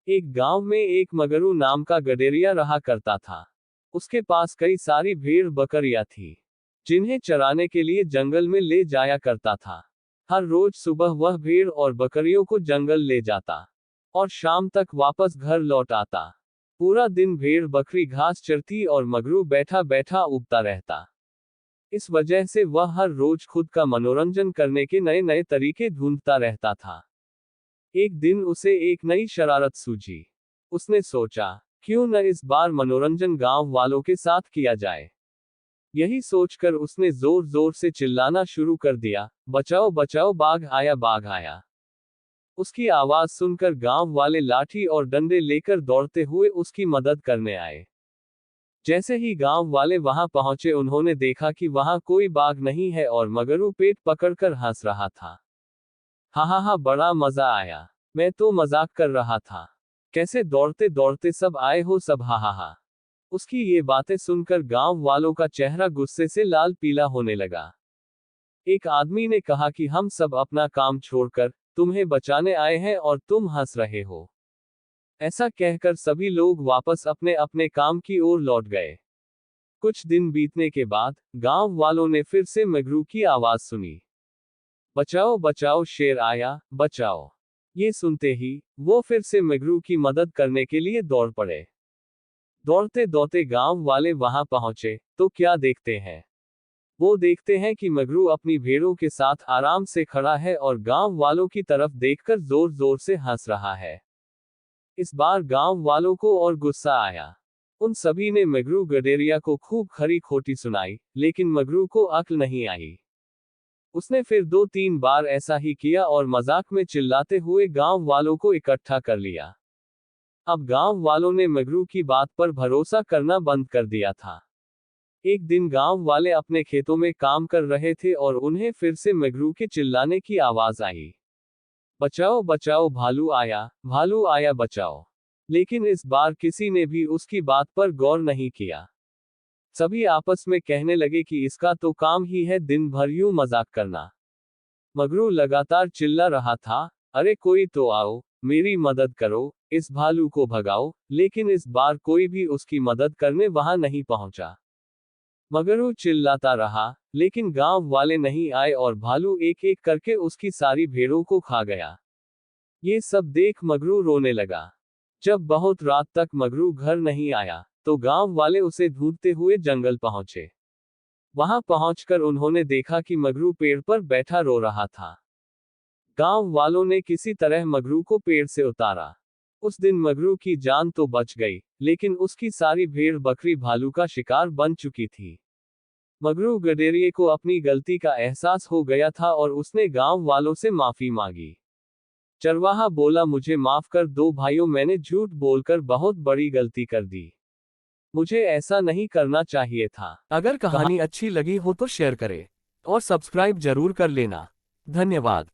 एक गांव में एक मगरू नाम का गडेरिया रहा करता था। उसके पास कई सारी भेड़ बकरियां थी, जिन्हें चराने के लिए जंगल में ले जाया करता था। हर रोज सुबह वह भेड़ और बकरियों को जंगल ले जाता और शाम तक वापस घर लौट आता। पूरा दिन भेड़ बकरी घास चरती और मगरू बैठा बैठा उबता रहता। इस वजह से वह हर रोज खुद का मनोरंजन करने के नए नए तरीके ढूंढता रहता था। एक दिन उसे एक नई शरारत सूझी। उसने सोचा, क्यों न इस बार मनोरंजन गांव वालों के साथ किया जाए। यही सोचकर उसने जोर जोर से चिल्लाना शुरू कर दिया, बचाओ बचाओ, बाघ आया बाघ आया। उसकी आवाज सुनकर गांव वाले लाठी और डंडे लेकर दौड़ते हुए उसकी मदद करने आए। जैसे ही गांव वाले वहां पहुंचे, उन्होंने देखा कि वहां कोई बाघ नहीं है और मगरू पेट पकड़कर हंस रहा था। हा हा हा, बड़ा मजा आया। मैं तो मजाक कर रहा था। कैसे दौड़ते दौड़ते सब आए हो सब, हा हा हा। उसकी ये बातें सुनकर गांव वालों का चेहरा गुस्से से लाल पीला होने लगा। एक आदमी ने कहा कि हम सब अपना काम छोड़कर तुम्हें बचाने आए हैं और तुम हंस रहे हो। ऐसा कहकर सभी लोग वापस अपने अपने काम की ओर लौट गए। कुछ दिन बीतने के बाद गांव वालों ने फिर से मगरू की आवाज सुनी, बचाओ बचाओ, शेर आया, बचाओ। ये सुनते ही वो फिर से मगरू की मदद करने के लिए दौड़ पड़े। दौड़ते दौड़ते गांव वाले वहां पहुंचे तो क्या देखते हैं? वो देखते हैं कि मगरू अपनी भेड़ों के साथ आराम से खड़ा है और गांव वालों की तरफ देखकर जोर जोर से हंस रहा है। इस बार गांव वालों को और गुस्सा आया। उन सभी ने मगरू गडेरिया को खूब खरी खोटी सुनाई, लेकिन मगरू को अक्ल नहीं आई। उसने फिर 2-3 बार ऐसा ही किया और मजाक में चिल्लाते हुए गांव वालों को इकट्ठा कर लिया। अब गांव वालों ने मगरू की बात पर भरोसा करना बंद कर दिया था। एक दिन गांव वाले अपने खेतों में काम कर रहे थे और उन्हें फिर से मगरू के चिल्लाने की आवाज आई, बचाओ बचाओ, भालू आया बचाओ। लेकिन इस बार किसी ने भी उसकी बात पर गौर नहीं किया। सभी आपस में कहने लगे कि इसका तो काम ही है दिन भर यूं मजाक करना। मगरू लगातार चिल्ला रहा था, अरे कोई तो आओ, मेरी मदद करो, इस भालू को भगाओ। लेकिन इस बार कोई भी उसकी मदद करने वहां नहीं पहुंचा। मगरू चिल्लाता रहा, लेकिन गांव वाले नहीं आए और भालू एक एक करके उसकी सारी भेड़ों को खा गया। ये सब देख मगरू रोने लगा। जब बहुत रात तक मगरू घर नहीं आया, तो गांव वाले उसे ढूंढते हुए जंगल पहुंचे। वहां पहुंचकर उन्होंने देखा कि मगरू पेड़ पर बैठा रो रहा था। गांव वालों ने किसी तरह मगरू को पेड़ से उतारा। उस दिन मगरू की जान तो बच गई, लेकिन उसकी सारी भेड़ बकरी भालू का शिकार बन चुकी थी। मगरू गडेरिये को अपनी गलती का एहसास हो गया था और उसने गांव वालों से माफी मांगी। चरवाहा बोला, मुझे माफ कर दो भाइयों, मैंने झूठ बोलकर बहुत बड़ी गलती कर दी। मुझे ऐसा नहीं करना चाहिए था। अगर कहानी अच्छी लगी हो तो शेयर करें और सब्सक्राइब जरूर कर लेना। धन्यवाद।